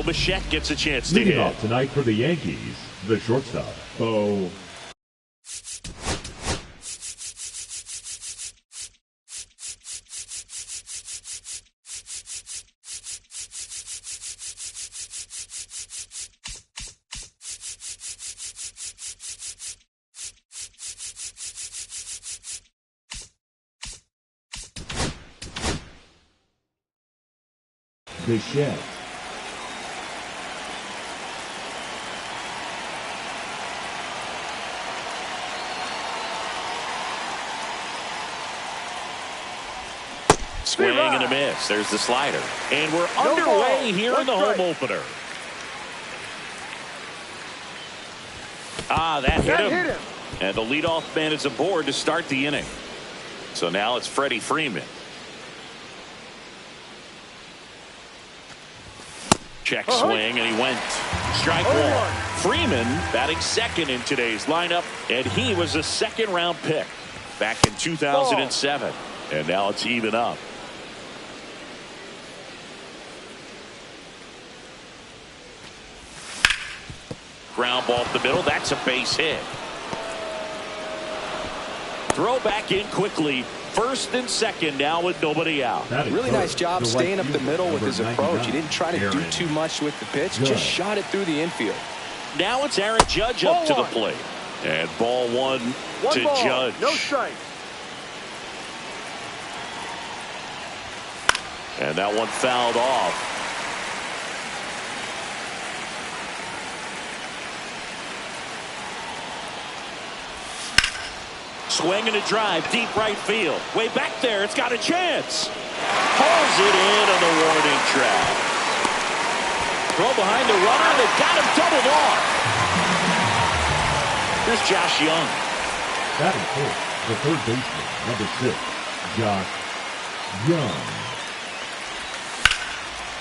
Bichette gets a chance to Leading hit. off tonight for the Yankees, the shortstop, Bo. Bichette. Swing and a miss. There's the slider. And we're underway here in the home opener. That hit him. And the leadoff man is aboard to start the inning. So now it's Freddie Freeman. Check swing, and he went. Strike one. Freeman batting second in today's lineup, and he was a second-round pick back in 2007. And now it's even up. Ground ball up the middle. That's a base hit. Throw back in quickly. First and second now with nobody out. Really nice job staying up the middle with his approach. He didn't try to do too much with the pitch. Just shot it through the infield. Now it's Aaron Judge up to the plate. And ball one to Judge. No strike. And that one fouled off. Swing and a drive, deep right field. Way back there, it's got a chance. Pulls it in on the warning track. Throw behind the runner, they got him doubled off. Here's Josh Young. Batting fourth, the third baseman, number 6, Josh Young.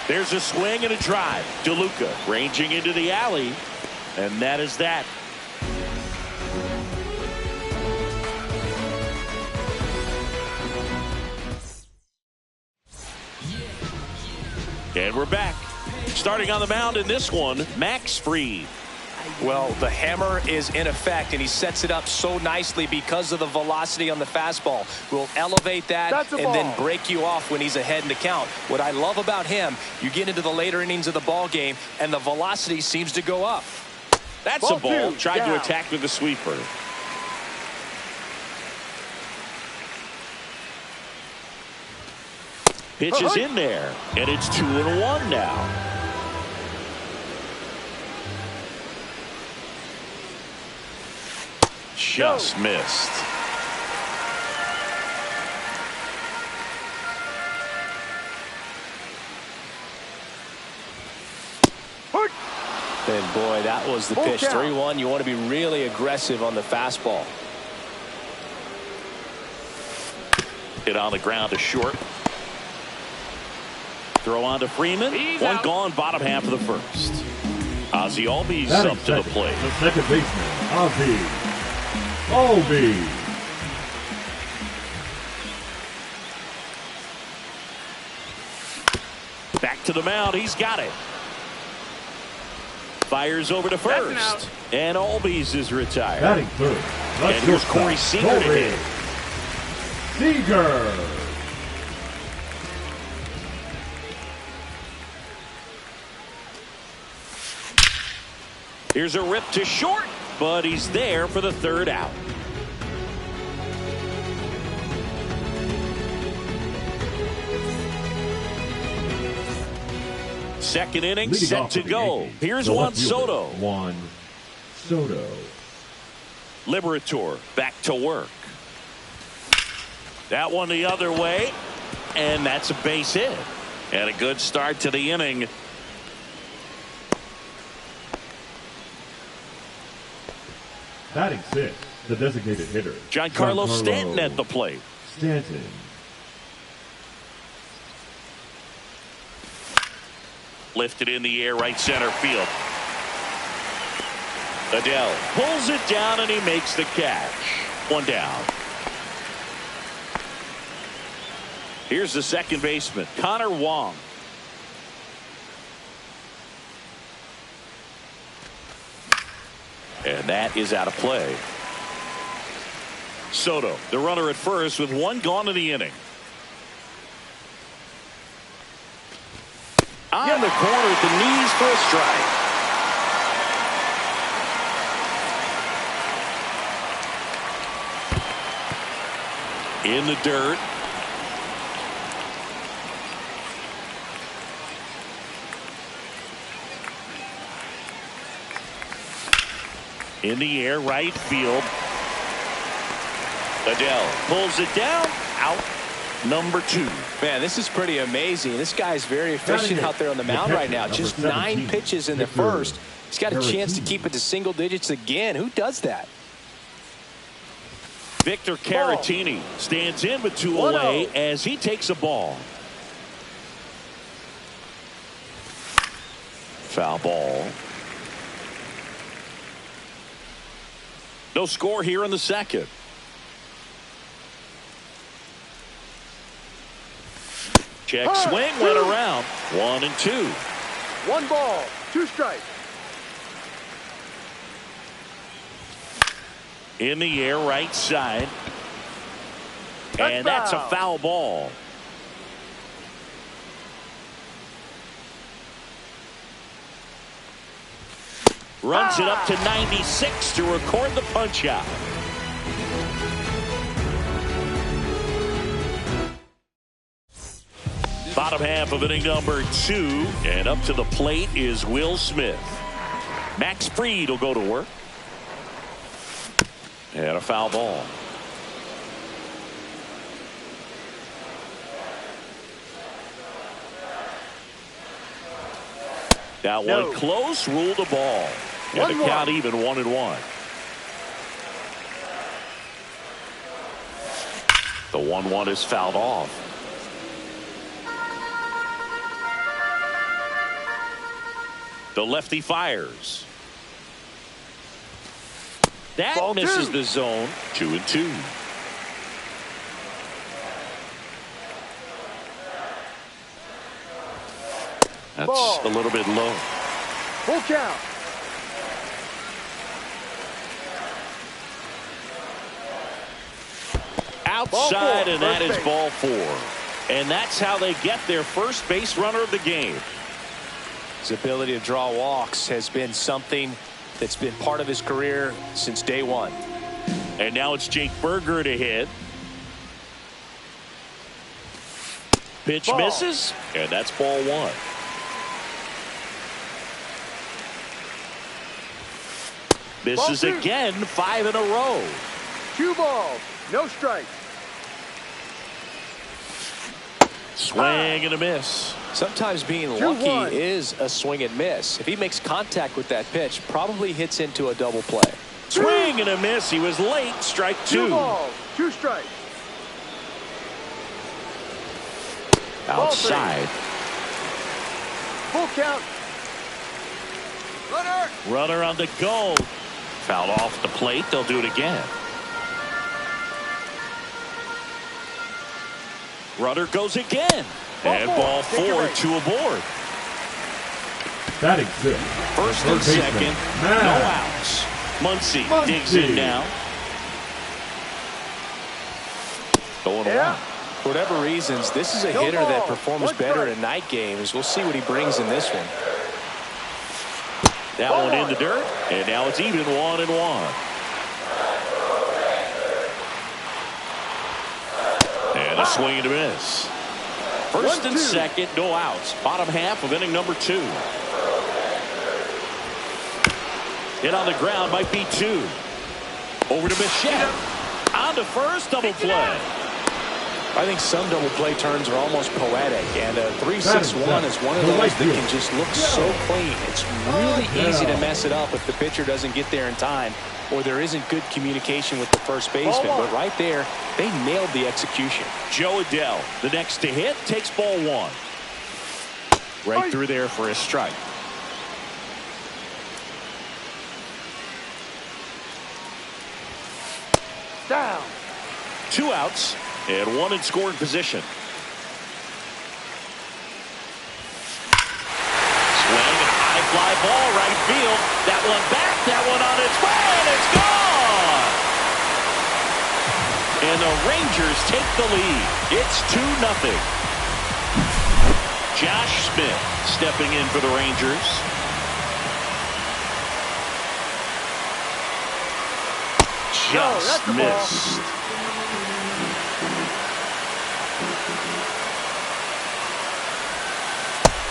There's a swing and a drive. DeLuca ranging into the alley. And that is that. And we're back. Starting on the mound in this one, Max Fried. Well, the hammer is in effect, and he sets it up so nicely because of the velocity on the fastball. Will elevate that and then break you off when he's ahead in the count. What I love about him, you get into the later innings of the ball game, and the velocity seems to go up. That's a ball. Tried to attack with the sweeper. Pitch is in there, and it's 2-1 now. Just missed. And boy, that was the pitch. 3-1. You want to be really aggressive on the fastball. Hit on the ground to short. Throw on to Freeman. One gone, bottom half of the first. Ozzie Albies up to the plate. The second baseman, Ozzie Albies. Back to the mound. He's got it. Fires over to first. And Albies is retired. Batting third. And here's Corey Seager to hit. Seager. Here's a rip to short, but he's there for the third out. Second inning set to go. Yankees, Here's Juan Soto. Juan Soto. Liberator back to work. That one the other way, and that's a base hit. And a good start to the inning. Batting sixth, the designated hitter. Giancarlo Stanton at the plate. Stanton. Lifted in the air, right center field. Adele pulls it down and he makes the catch. One down. Here's the second baseman, Connor Wong. And that is out of play. Soto, the runner at first with one gone in the inning. On the corner at the knees for a strike. In the dirt. In the air, right field. Adele pulls it down. Out. Number 2. Man, this is pretty amazing. This guy's very efficient out there on the mound right now. Just 9 pitches in the first. He's got a chance to keep it to single digits again. Who does that? Victor Caratini stands in with 2 away as he takes a ball. Foul ball. No score here in the second. Check swing, went around. 1-2. 1 ball, 2 strikes. In the air, right side. And that's a foul ball. Runs it up to 96 to record the punch out. Bottom half of inning number 2, and up to the plate is Will Smith. Max Fried will go to work. And a foul ball. That one close, ruled the ball. And the count even 1-1. The 1-1 is fouled off. The lefty fires. That ball misses the zone. 2-2. That's a little bit low. Full count. Outside, and that is ball 4. And that's how they get their first base runner of the game. His ability to draw walks has been something that's been part of his career since day 1. And now it's Jake Berger to hit. Pitch misses, and that's ball 1. Misses again, 5 in a row. 2 balls, no strikes. Swing and a miss. Sometimes being lucky is a swing and miss. If he makes contact with that pitch, probably hits into a double play. Swing and a miss. He was late. Strike 2. 2 balls, 2 strikes. Outside. Full count. Runner on the go. Foul off the plate. They'll do it again. Runner goes again. And ball 4, 2 aboard. Batting sixth. First and second. No outs. Muncy digs in now. Going around. For whatever reasons, this is a hitter that performs better in night games. We'll see what he brings in this one. That one in the dirt, and now it's even 1-1. And a swing and a miss. First and second, no outs. Bottom half of inning number 2. Hit on the ground, might be 2. Over to Bichette. On to first, double play. I think some double play turns are almost poetic, and a 3-6-1 is one of those that can just look so clean. It's really easy to mess it up if the pitcher doesn't get there in time or there isn't good communication with the first baseman. But right there, they nailed the execution. Joe Adell, the next to hit, takes ball 1. Right through there for a strike. Down. 2 outs and 1 in scoring position. Swing and high fly ball right field. That one back, that one on its way, and it's gone. And the Rangers take the lead. It's 2-0. Josh Smith stepping in for the Rangers. Just missed.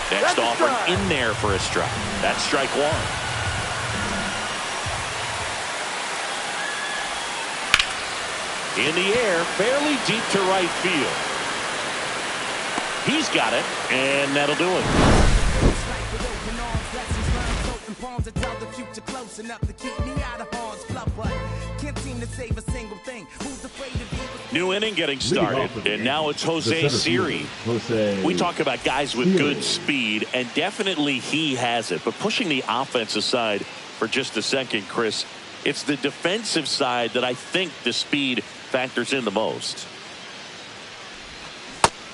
Next offering in there for a strike. That's strike 1. In the air, fairly deep to right field. He's got it, and that'll do it. New inning getting started, and now it's Jose Siri. We talk about guys with good speed, and definitely he has it. But pushing the offense aside for just a second, Chris, it's the defensive side that I think the speed factors in the most.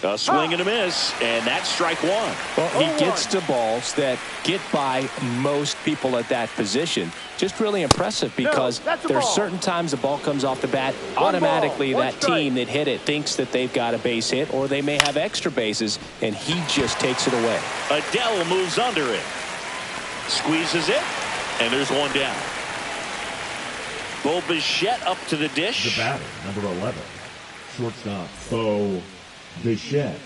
A swing and a miss, and that's strike 1. Well, he gets to balls that get by most people at that position. Just really impressive because there's certain times the ball comes off the bat, automatically that team that hit it thinks that they've got a base hit or they may have extra bases, and he just takes it away. Adell moves under it. Squeezes it, and there's one down. Bo Bichette up to the dish. The batter, number 11. Shortstop, Bo Bichette.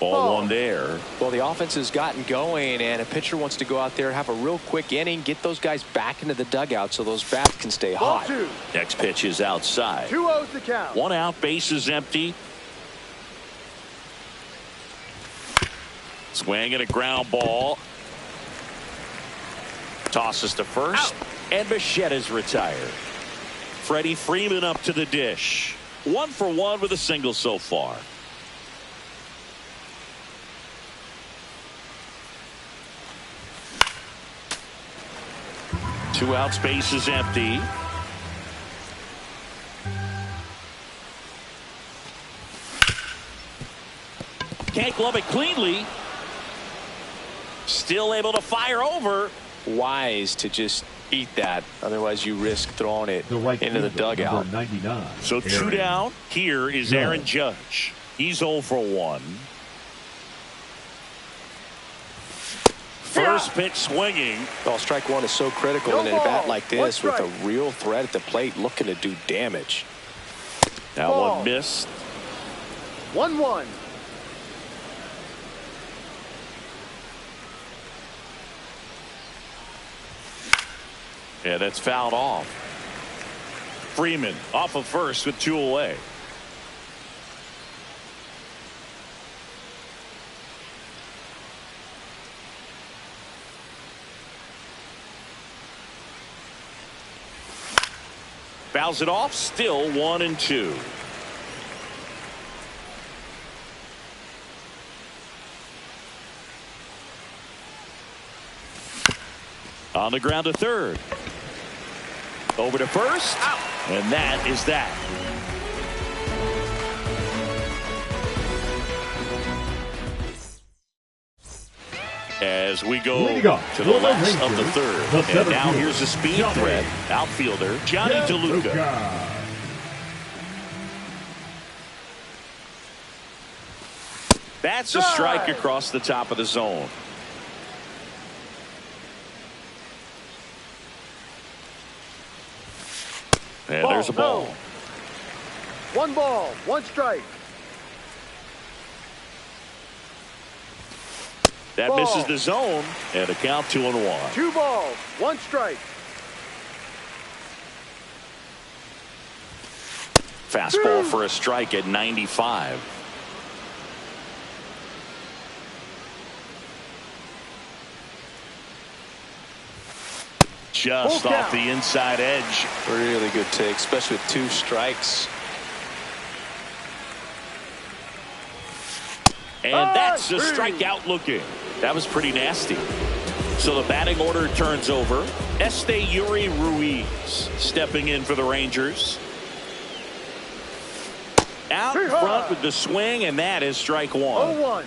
Ball 1 there. Well, the offense has gotten going, and a pitcher wants to go out there, have a real quick inning, get those guys back into the dugout so those bats can stay hot. Next pitch is outside. 2-0 the count. 1 out, base is empty. Swing and a ground ball. Tosses to first, and Bichette is retired. Freddie Freeman up to the dish. 1 for 1 with a single so far. Two outs, base is empty. Can't glove it cleanly. Still able to fire over. Wise to just eat that. Otherwise, you risk throwing it into the dugout. 99. So 2 down. Here is Aaron Judge. He's 0 for 1. First pitch swinging. Well, strike 1 is so critical in a bat like this with a real threat at the plate looking to do damage. That one missed. 1-1. Yeah, that's fouled off. Freeman off of first with 2 away. Fouls it off, still 1-2. On the ground to third. Over to first. And that is that. As we go to the last of the third. And now here's a speed threat. Outfielder Johnny DeLuca. That's a strike across the top of the zone. And there's a ball. No. 1 ball, 1 strike. That misses the zone, and a count 2-1. 2 balls, 1 strike. Fastball for a strike at 95. Just off the inside edge. Really good take, especially with 2 strikes. And that's a strikeout looking. That was pretty nasty. So the batting order turns over. Yuri Ruiz stepping in for the Rangers. Out front with the swing, and that is strike 1. 0-1.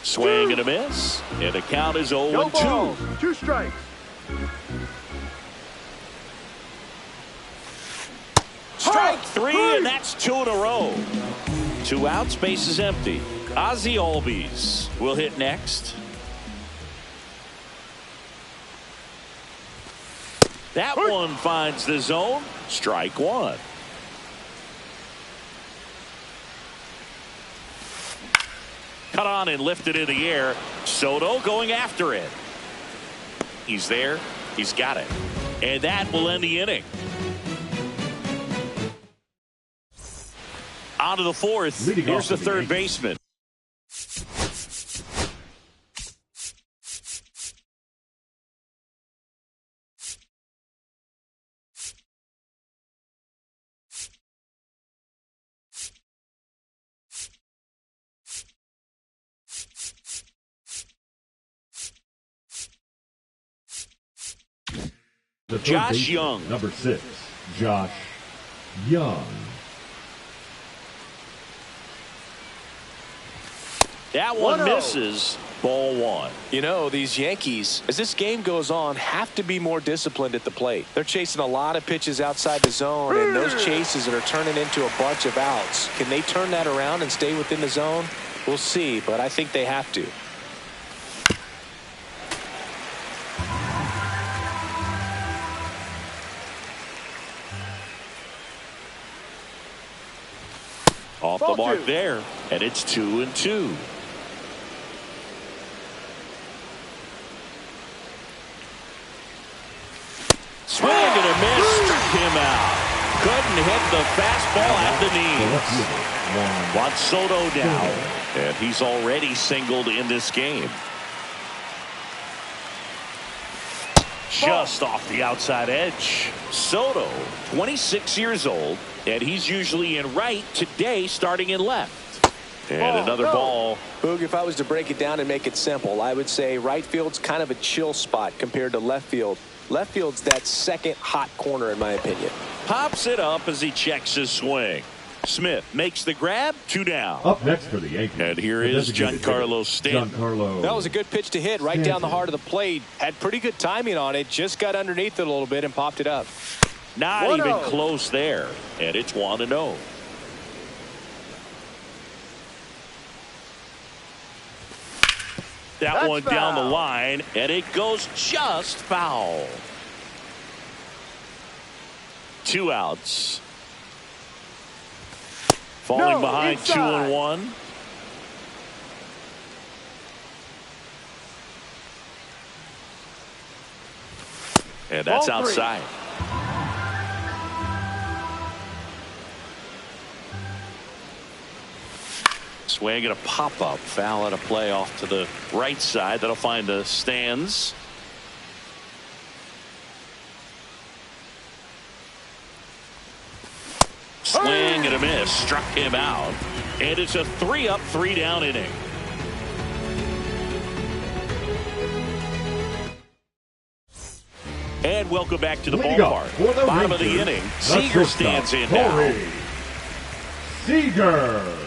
Swing and a miss. And the count is 0-2. 2 strikes. Strike 3, and that's 2 in a row. 2 outs, base is empty. Ozzie Albies will hit next. That one finds the zone. Strike 1. Cut on and lifted in the air. Soto going after it. He's there. He's got it. And that will end the inning. On to the 4th. Here's the third baseman. Josh Young. Number 6, Josh Young. That one misses. Ball 1. You know, these Yankees, as this game goes on, have to be more disciplined at the plate. They're chasing a lot of pitches outside the zone, and those chases that are turning into a bunch of outs. Can they turn that around and stay within the zone? We'll see, but I think they have to. Off the mark there, and it's 2-2. Swing and a miss, struck him out. Couldn't hit the fastball at the knees. Wants Soto down, and he's already singled in this game. Just off the outside edge. Soto, 26 years old, and he's usually in right, today starting in left. And another ball. Boog, if I was to break it down and make it simple, I would say right field's kind of a chill spot compared to left field. Left field's that second hot corner, in my opinion. Pops it up as he checks his swing. Smith makes the grab, 2 down. Up next for the Yankees. And here is Giancarlo Stanton. That was a good pitch to hit right down the heart of the plate. Had pretty good timing on it. Just got underneath it a little bit and popped it up. Not even close there. And it's 1-0. That one down the line, and it goes just foul. 2 outs. Falling behind inside. 2-1. And that's outside. Swing and a pop-up. Foul at a play off to the right side. That'll find the stands. Swing and a miss. Struck him out. And it's a 3-up, 3-down inning. And welcome back to the ballpark. Bottom of the inning. Seager stands in now. Seager.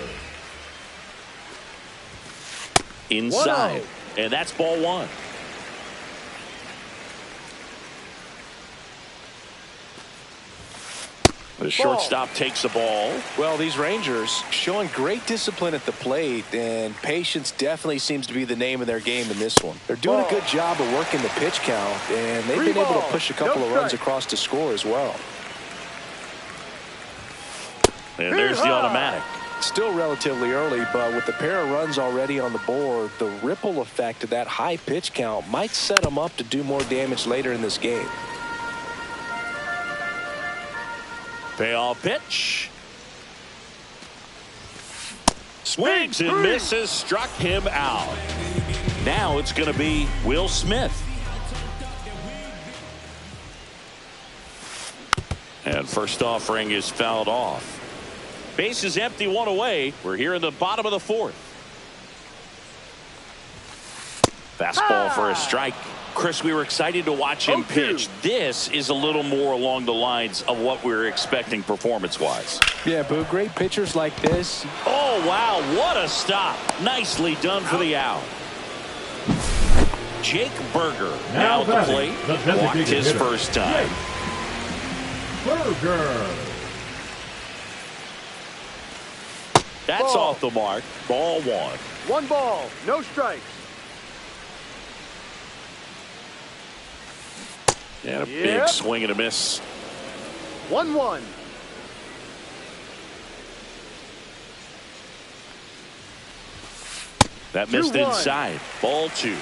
Inside. And that's ball 1. The shortstop takes the ball. Well, these Rangers showing great discipline at the plate, and patience definitely seems to be the name of their game in this one. They're doing a good job of working the pitch count, and they've been able to push a couple of runs across to score as well. And there's the automatic. Still relatively early, but with the pair of runs already on the board, the ripple effect of that high pitch count might set them up to do more damage later in this game. Payoff pitch. Swings and misses, struck him out. Now it's going to be Will Smith. And first offering is fouled off. Base is empty, one away. We're here in the bottom of the fourth. Fastball for a strike. Chris, we were excited to watch him pitch. This is a little more along the lines of what we were expecting performance-wise. Yeah, Boo, great pitchers like this. Oh, wow, what a stop. Nicely done for the out. Jake Berger now at the plate. Walked his first time. Berger. That's off the mark. Ball one. 1 ball, no strikes. And a big swing and a miss. 1-1. That missed inside. Ball 2.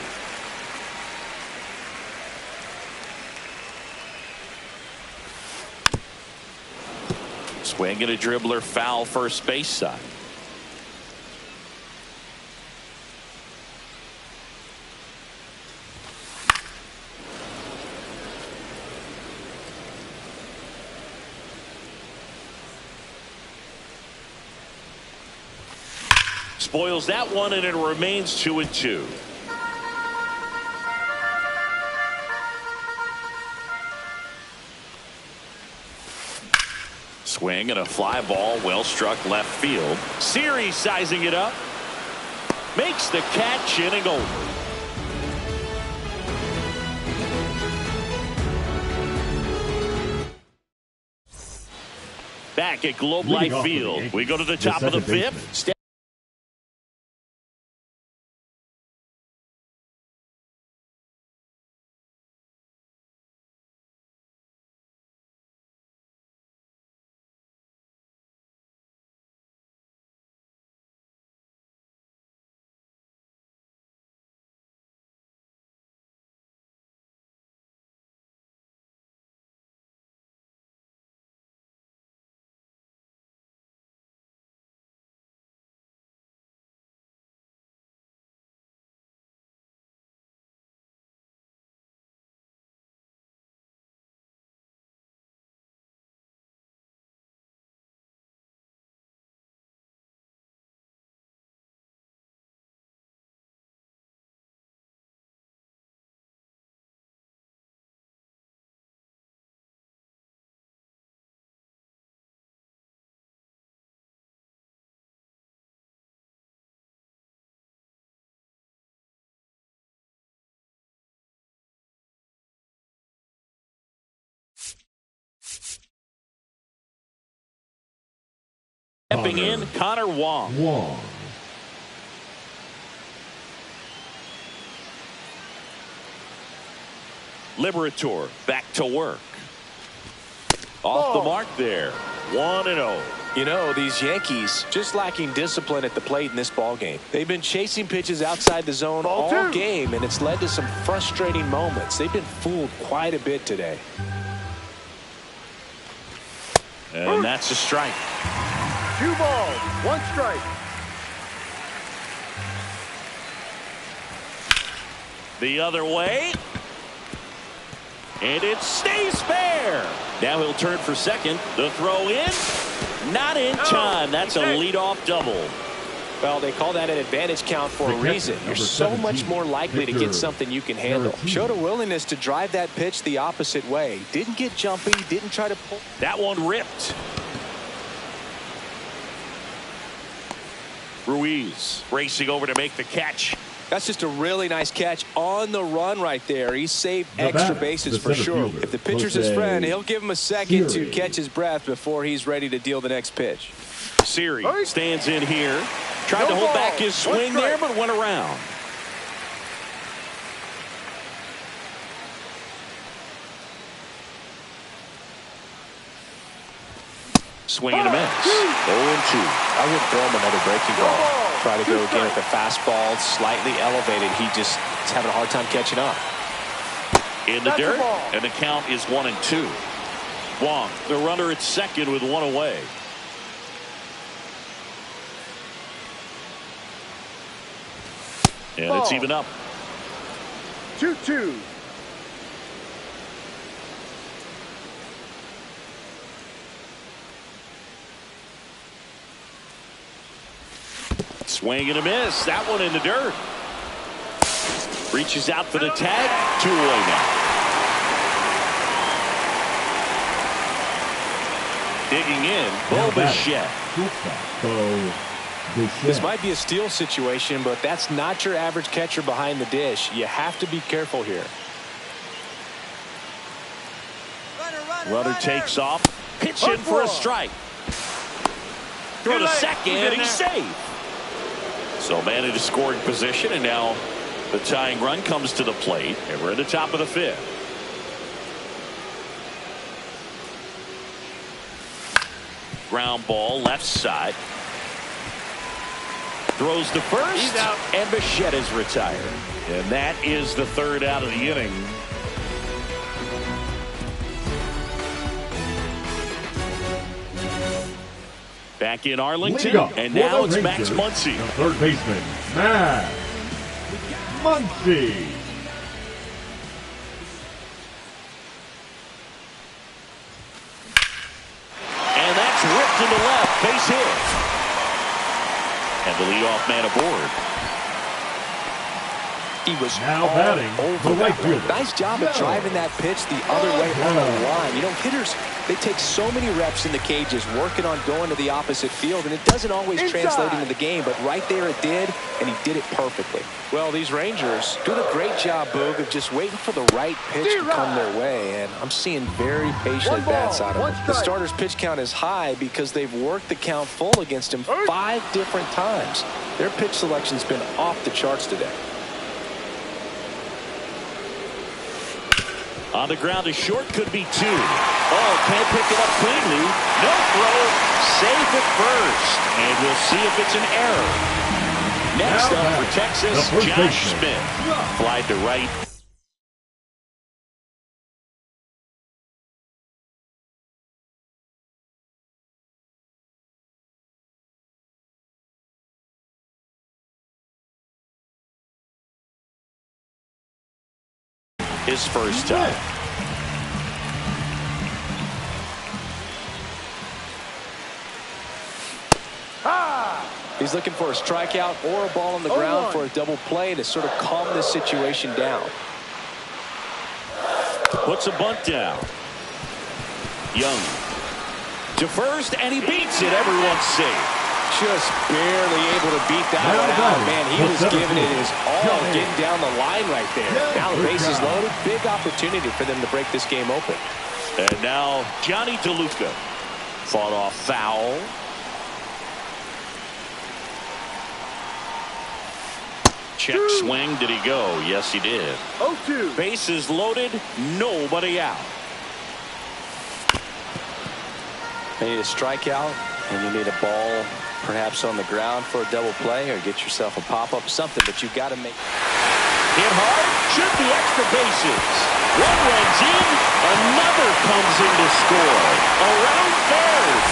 Swing and a dribbler, foul first base side. Spoils that one, and it remains 2-2. Swing and a fly ball, well struck left field. Series sizing it up. Makes the catch, inning over. Back at Globe Life Field, we go to the top of the fifth. Stepping in, Connor Wong. Liberator back to work. Off the mark there. 1-0. You know, these Yankees just lacking discipline at the plate in this ballgame. They've been chasing pitches outside the zone all game, and it's led to some frustrating moments. They've been fooled quite a bit today. And that's a strike. 2 balls, 1 strike. The other way. And it stays fair. Now he'll turn for second. The throw in. Not in time. That's a leadoff double. Well, they call that an advantage count for a reason. You're so much more likely to get something you can handle. Showed a willingness to drive that pitch the opposite way. Didn't get jumpy. Didn't try to pull. That one ripped. Ruiz racing over to make the catch. That's just a really nice catch on the run right there. He saved extra bases for sure. If the pitcher's his friend, he'll give him a second to catch his breath before he's ready to deal the next pitch. Siri stands in here. Tried to hold back his swing there, but went around. Swing and a miss. 0-2. I wouldn't throw him another breaking ball. Try to go again at the fastball, slightly elevated. He just is having a hard time catching up. In the dirt, and the count is 1-2. Wong, the runner at second with one away. And it's even up. 2-2. Swing and a miss. That one in the dirt. Reaches out for the tag. 2 away now. Digging in. Bichette. This might be a steal situation, but that's not your average catcher behind the dish. You have to be careful here. Runner takes off. Pitch in for a strike. Throw to second. He's safe. So man in a scoring position, and now the tying run comes to the plate, and we're at the top of the 5th. Ground ball left side. Throws to first. He's out. And Bichette is retired. And that is the 3rd out of the inning. Back in Arlington, and now it's Max Muncy. The third baseman, Max Muncy. And that's ripped to the left, base hit. And the leadoff man aboard. He was Now batting the right fielder. Nice job of driving that pitch the other way on the line. You know, hitters, they take so many reps in the cages working on going to the opposite field, and it doesn't always translate into the game, but right there it did, and he did it perfectly. Well, these Rangers doing a great job, Boog, of just waiting for the right pitch to come their way, and I'm seeing very patient at-bats out of them. The starter's pitch count is high because they've worked the count full against him 5 different times. Their pitch selection's been off the charts today. On the ground, a short could be 2. Oh, can't pick it up cleanly. No throw. Safe at first. And we'll see if it's an error. Next up for Texas, Josh Smith. Flied to right. His first time. He's looking for a strikeout or a ball on the ground for a double play to sort of calm this situation down. Puts a bunt down. Young to first, and he beats it. Everyone's safe. Just barely able to beat that one out. Man, he was giving it his all, getting down the line right there. Now the base is loaded. Big opportunity for them to break this game open. And now Johnny DeLuca fought off foul. Check swing. Did he go? Yes, he did. 0-2. Bases loaded. Nobody out. You need a strikeout, and you need a ball perhaps on the ground for a double play, or get yourself a pop-up, something, but you've got to make. Hit hard, should be extra bases. One runs in, another comes in to score. Around third,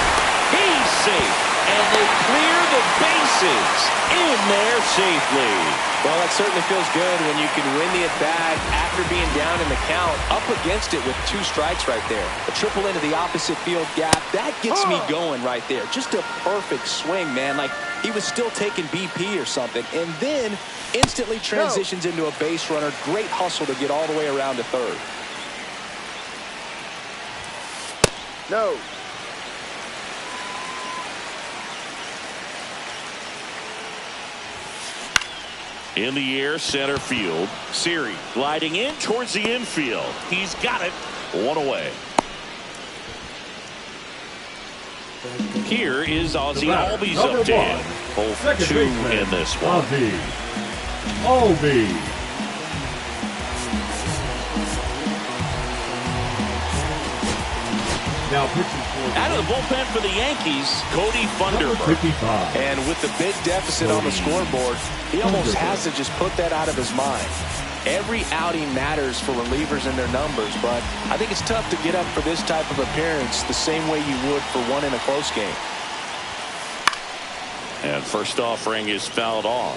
he's safe, and they clear the bases in there safely. Well, that certainly feels good when you can win the at-bat after being down in the count, up against it with 2 strikes right there. A triple into the opposite field gap, that gets me going right there. Just a perfect swing, man, like he was still taking BP or something, and then instantly transitions into a base runner. Great hustle to get all the way around to third. No. In the air, center field. Siri gliding in towards the infield. He's got it. One away. Here is Ozzie Albies up to him. 0-2 in this one. Albies. Now pitching out of the bullpen for the Yankees, Cody Funderburk. And with the big deficit on the scoreboard, he almost has to just put that out of his mind. Every outing matters for relievers and their numbers, but I think it's tough to get up for this type of appearance the same way you would for one in a close game. And first offering is fouled off.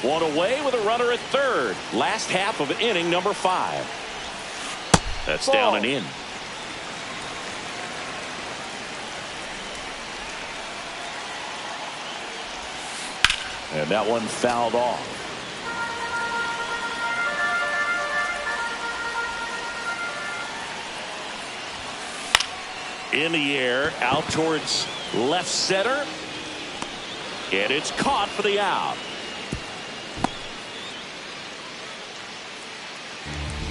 One away with a runner at third. Last half of inning number 5. That's down and in. And that one fouled off. In the air, out towards left center. And it's caught for the out.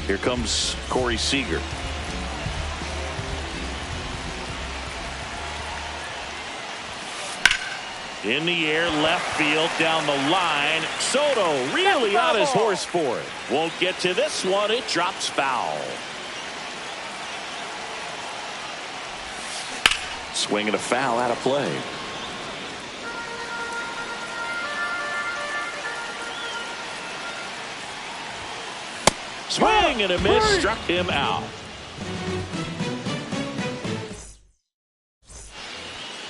Here comes Corey Seager. In the air, left field, down the line. Soto really on his horse for it. Won't get to this one. It drops foul. Swing and a foul out of play. Swing and a miss, struck him out.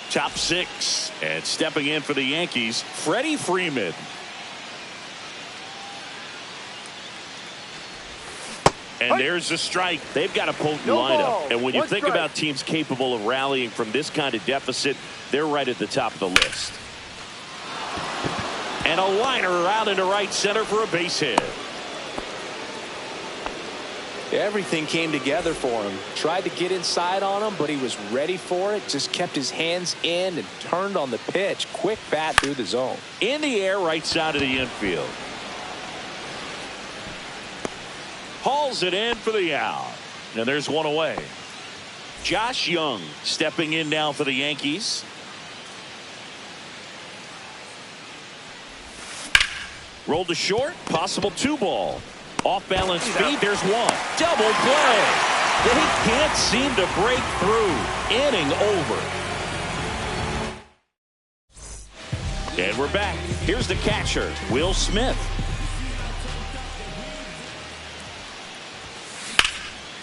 Top 6, and stepping in for the Yankees, Freddie Freeman. And there's a strike. They've got a potent lineup. And when you think about teams capable of rallying from this kind of deficit, they're right at the top of the list. And a liner around into right center for a base hit. Everything came together for him. Tried to get inside on him, but he was ready for it. Just kept his hands in and turned on the pitch. Quick bat through the zone. In the air, right side of the infield. Hauls it in for the out. And there's one away. Josh Young stepping in now for the Yankees. Rolled to short. Possible 2-ball. Off balance feet. There's one. Double play. They can't seem to break through. Inning over. And we're back. Here's the catcher, Will Smith.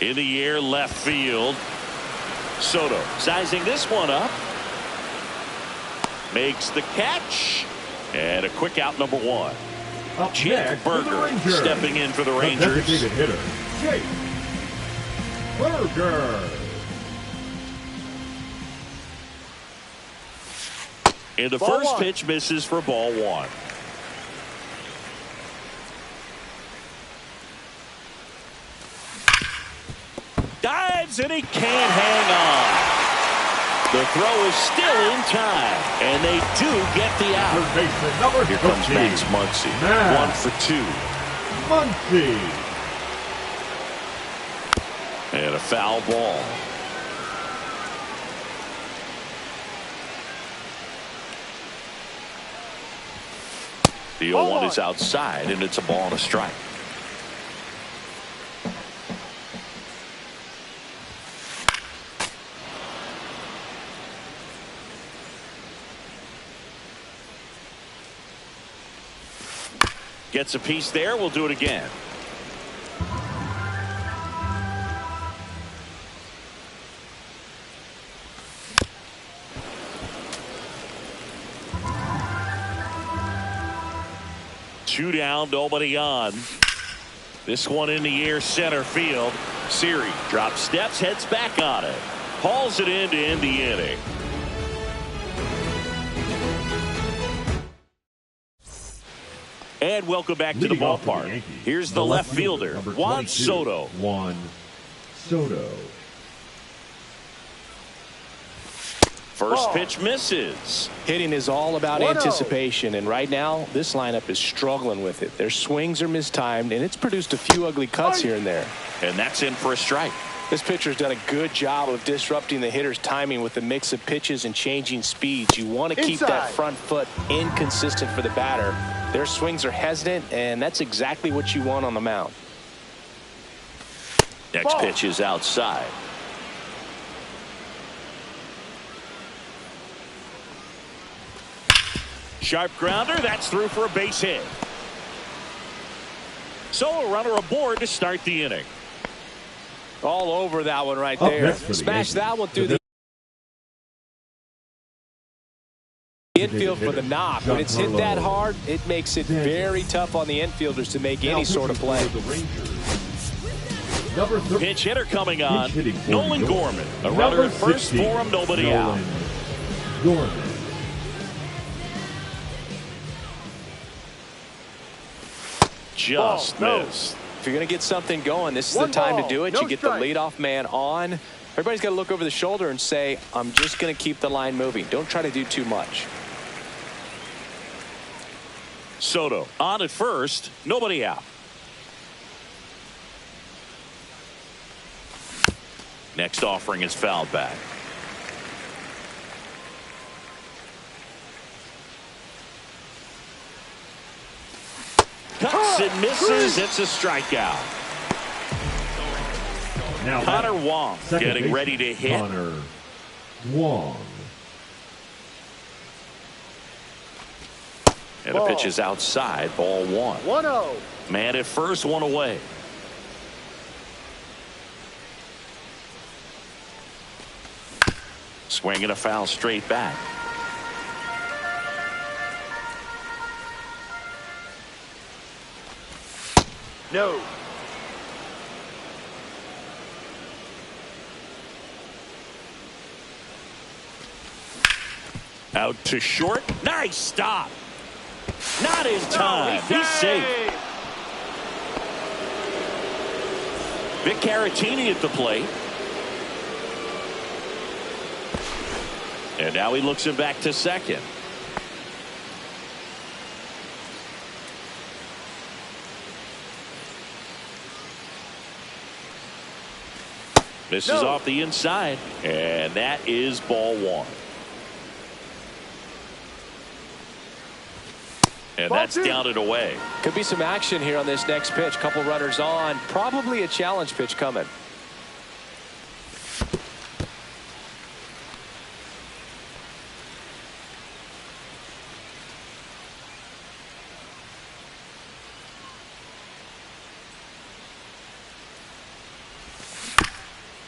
In the air, left field. Soto sizing this one up. Makes the catch. And a quick out, number 1. Jake Burger stepping in for the Rangers. Hitter, Jake Burger. And the first pitch misses for ball 1. Dives and he can't hang on. The throw is still in time, and they do get the out. Here comes Max Muncy. 1 for 2. Muncy. And a foul ball. The 0-1 is outside, and it's a ball and a strike. Gets a piece there. We'll do it again. Two down, nobody on. This one in the air, center field. Siri drops steps, heads back on it. Hauls it in to end the inning. And welcome back to the ballpark. Here's the left fielder, Juan Soto. First pitch misses. Hitting is all about 1-0. anticipation, and right now this lineup is struggling with it. Their swings are mistimed, and it's produced a few ugly cuts here and there. And that's in for a strike. This pitcher's done a good job of disrupting the hitter's timing with the mix of pitches and changing speeds. You want to keep that front foot inconsistent for the batter. Their swings are hesitant, and that's exactly what you want on the mound. Next pitch is outside. Sharp grounder. That's through for a base hit. So a runner aboard to start the inning. All over that one right there. Smash that one through the infield for the knock. When it's hit that hard, it makes it very tough on the infielders to make any sort of play. Pinch hitter coming on. Nolan Gorman. A runner at first for him, nobody out. Gorman. Just missed. If you're going to get something going, this is the time to do it. You get the leadoff man on. Everybody's got to look over the shoulder and say, I'm just going to keep the line moving. Don't try to do too much. Soto on at first, nobody out. Next offering is fouled back. Cuts and misses. It's a strikeout. Now Connor Wong getting ready to hit. Connor Wong. And the pitch is outside. Ball one. 1-0. Man at first, one away. Swinging a foul straight back. No. Out to short. Nice stop. Not in time. He's safe. Vic Caratini at the plate. And now he looks him back to second. Misses off the inside. And that is ball one. And that's down and away. Could be some action here on this next pitch. Couple runners on. Probably a challenge pitch coming.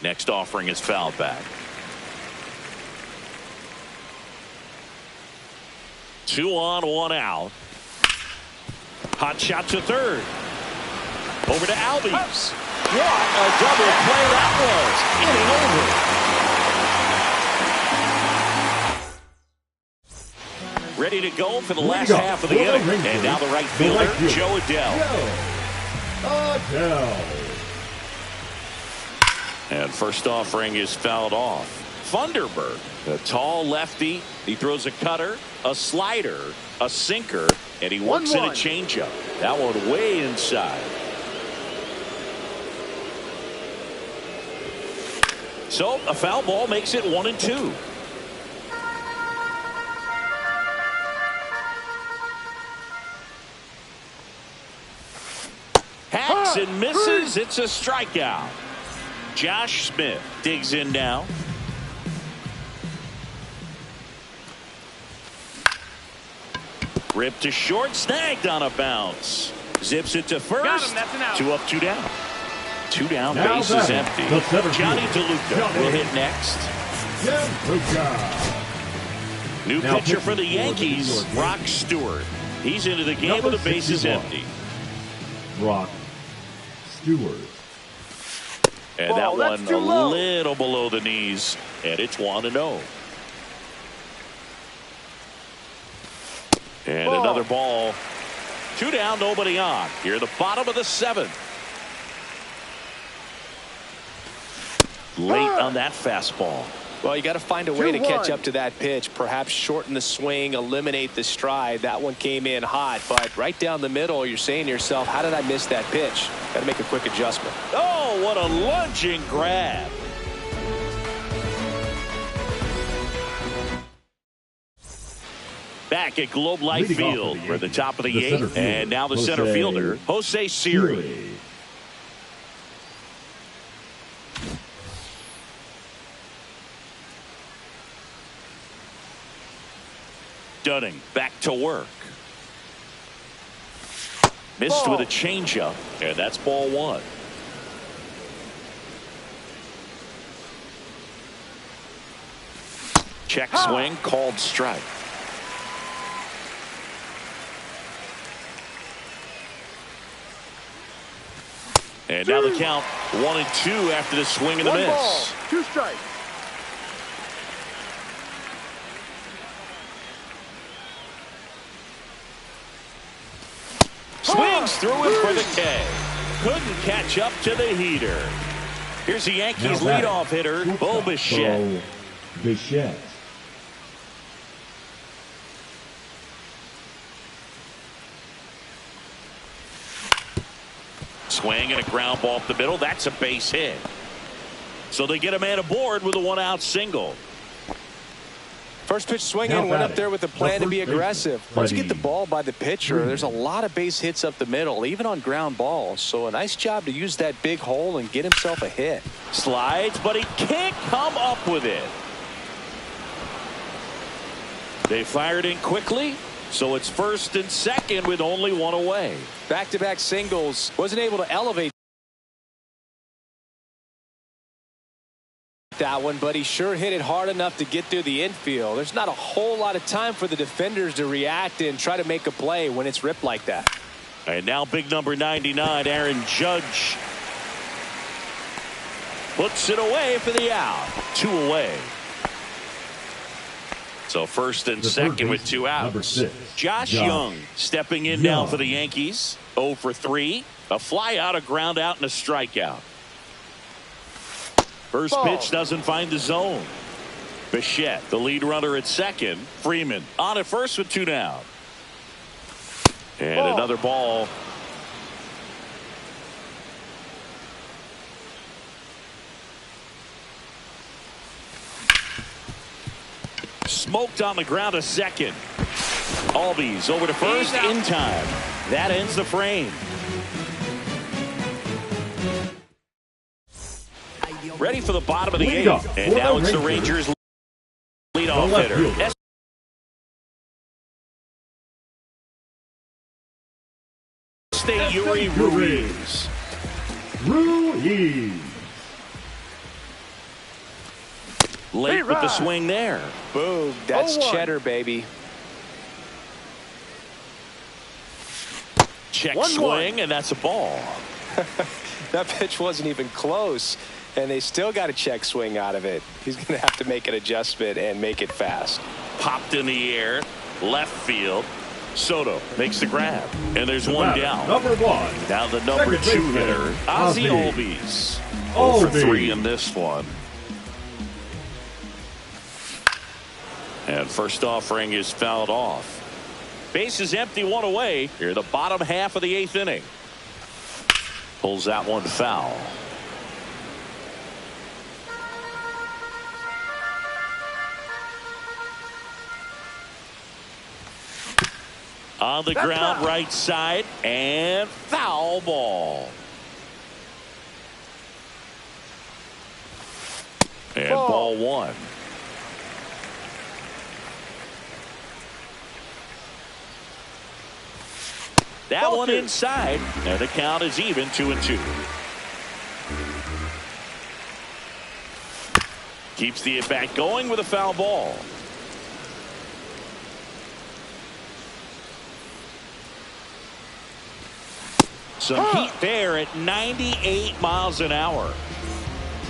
Next offering is fouled back. 2 on, 1 out. Hot shot to third. Over to Albies. What a double play that was. Inning over. Ready to go for the last half of the inning. And now the right fielder, Joe Adell. And first offering is fouled off. Funderburg, a tall lefty. He throws a cutter, a slider, a sinker, and he works in a changeup. That one way inside. So a foul ball makes it 1-2. Hacks and misses. It's a strikeout. Josh Smith digs in now. Ripped to short, snagged on a bounce. Zips it to first. Got him, that's an out. 2 up, 2 down. 2 down, Now base is empty. Johnny fielder. DeLuca will hit next. New pitcher for the Yankees, Brock Stewart. He's into the game with the bases empty. Brock Stewart. And that one a little below the knees, and it's 1-0. And another ball. 2 down, nobody on. Here at the bottom of the 7th. Late on that fastball. Well, you got to find a way to catch 2-1. up to that pitch, perhaps shorten the swing, eliminate the stride. That one came in hot, but right down the middle, you're saying to yourself, how did I miss that pitch? Got to make a quick adjustment. Oh, what a lunging grab. Back at Globe Life Field for the top of the eighth, and now the center fielder, Jose Siri. Dunning back to work. Missed with a changeup, and that's ball one. Check swing, called strike. And now the count 1-2 after the swing and the miss. 1 ball, 2 strikes. Swings through it for the K. Couldn't catch up to the heater. Here's the Yankees leadoff hitter, Bo Bichette. Bichette. Swing and a ground ball up the middle. That's a base hit. So they get a man aboard with a 1-out single. First pitch swinging, went up there with a plan to be aggressive. Once you get the ball by the pitcher, there's a lot of base hits up the middle, even on ground balls. So a nice job to use that big hole and get himself a hit. Slides, but he can't come up with it. They fired in quickly, so it's first and second with only one away. Back-to-back singles. Wasn't able to elevate that one, but he sure hit it hard enough to get through the infield. There's not a whole lot of time for the defenders to react and try to make a play when it's ripped like that. And now big number 99, Aaron Judge, puts it away for the out. 2 away. So first and second with 2 outs. Josh Young stepping in now for the Yankees. 0 for 3. A fly out, a ground out, and a strikeout. First pitch doesn't find the zone. Bichette, the lead runner at second. Freeman on at first with 2 down. And another ball. Smoked on the ground to second. Albies over to first in time. That ends the frame. Ready for the bottom of the 8th. And now it's the Rangers leadoff hitter. Yuri Ruiz. Late with the swing there. Boom. That's cheddar, baby. Check swing, and that's a ball. That pitch wasn't even close, and they still got a check swing out of it. He's going to have to make an adjustment and make it fast. Popped in the air, left field. Soto makes the grab, and there's one down. Number 1. Now the number 2 hitter, Ozzie Albies. 0 for 3 in this one. And first offering is fouled off. Base is empty, 1 away. Here, the bottom half of the 8th inning. Pulls that one foul. On the ground, right side, and foul ball. And ball 1. That one inside, and the count is even 2-2. Keeps the at-bat going with a foul ball. Some heat there at 98 miles an hour.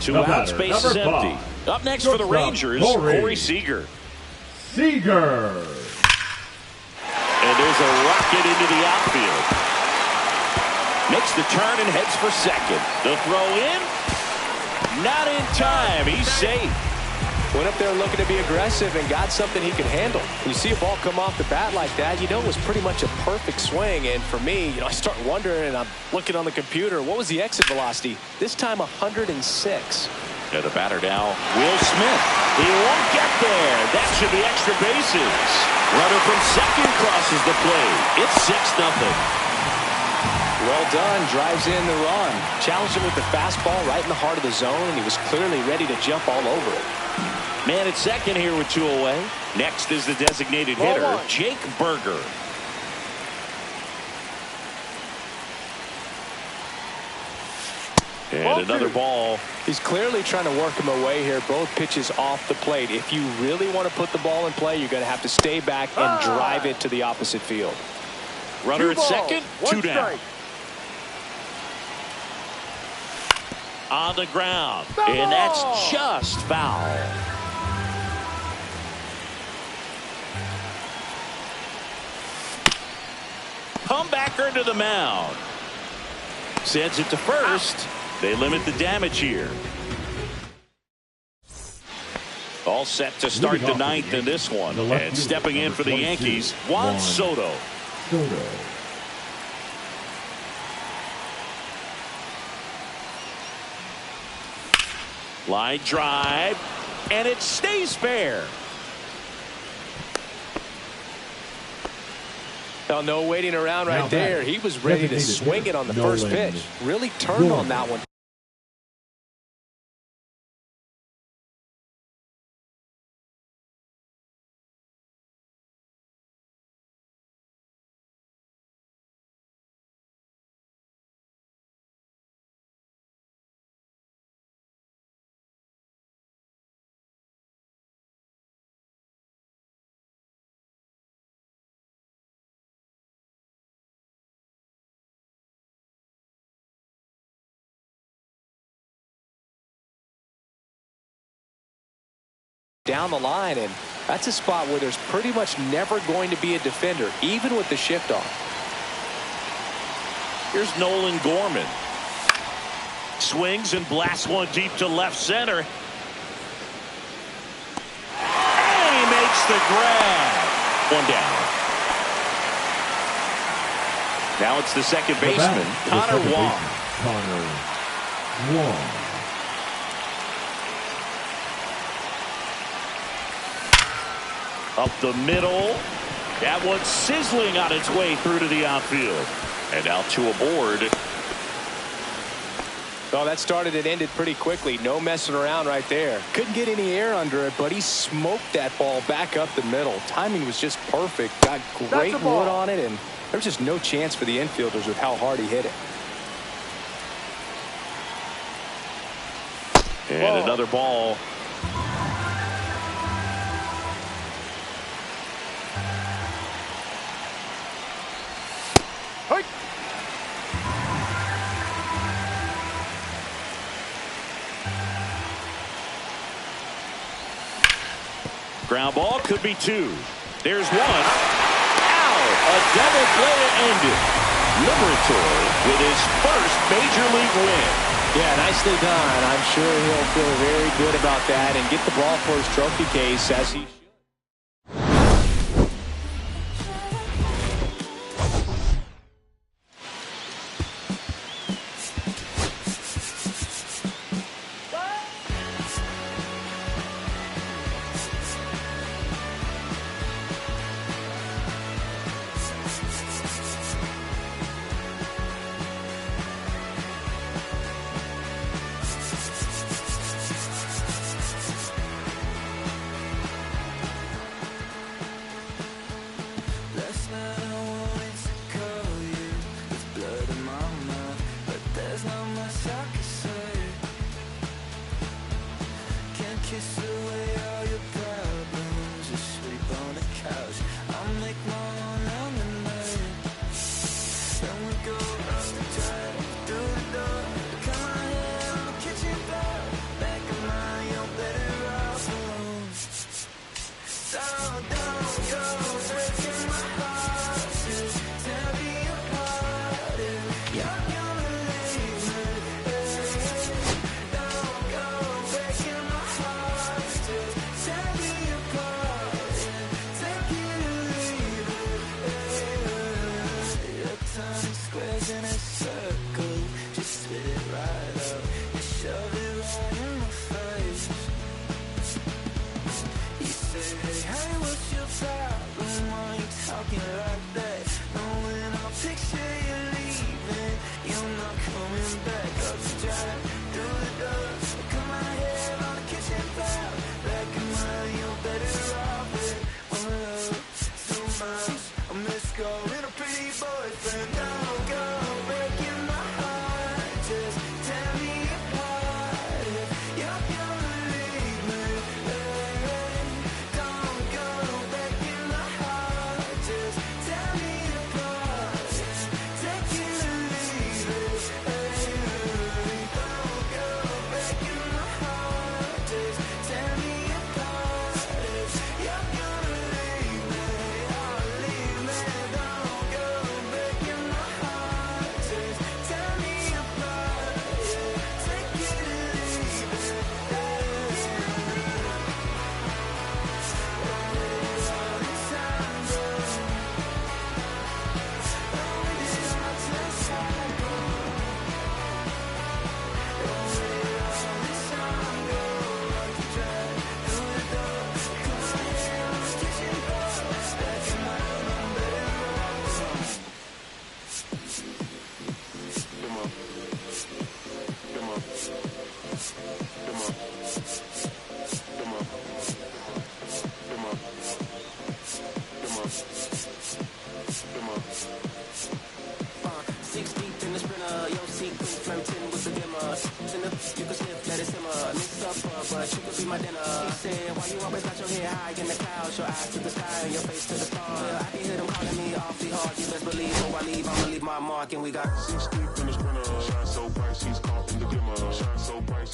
2 outs, base is empty. Up next for the Rangers, Corey Seager. And there's a rocket into the outfield. Makes the turn and heads for second. The throw in. Not in time. He's safe. Went up there looking to be aggressive and got something he could handle. When you see a ball come off the bat like that, you know it was pretty much a perfect swing. And for me, I start wondering, and I'm looking on the computer, what was the exit velocity? This time 106. Yeah, the batter now, Will Smith. He won't get there. That should be extra bases. Runner from second crosses the plate. It's 6-0. Well done. Drives in the run. Challenged him with the fastball right in the heart of the zone, and he was clearly ready to jump all over it. Man at second here with 2 away. Next is the designated hitter, Jake Berger. And another ball. He's clearly trying to work him away here. Both pitches off the plate. If you really want to put the ball in play, you're going to have to stay back and drive it to the opposite field. Runner at second, 2 down. On the ground. And that's just foul. Comebacker to the mound. Sends it to first. They limit the damage here. All set to start the ninth in this one. And stepping in for the Yankees, Juan Soto. Line drive, and it stays fair. Oh, no waiting around right there. He was ready to swing it on the first pitch. Really turned on that one. Down the line, and that's a spot where there's pretty much never going to be a defender, even with the shift off. Here's Nolan Gorman. Swings and blasts one deep to left center. And he makes the grab. 1 down. Now it's the second baseman, Connor Wong. Up the middle. That one's sizzling on its way through to the outfield. And now 2 aboard. Oh, that started and ended pretty quickly. No messing around right there. Couldn't get any air under it, but he smoked that ball back up the middle. Timing was just perfect. Got great wood on it, and there's just no chance for the infielders with how hard he hit it. And another ball. Ground ball could be 2. There's 1. Ow! A double play to end it. Liberatore with his first major league win. Yeah, nicely done. I'm sure he'll feel very good about that and get the ball for his trophy case as he should. but she could be my dinner. She said, why you always got your head high in the clouds, your eyes to the sky and your face to the stars. Well, I can hear them calling me awfully hard. You best believe, so I leave, I'ma leave my mark. And we got 6 deep in the sprinter, shine so bright, she's caught in the glimmer. Shine so bright.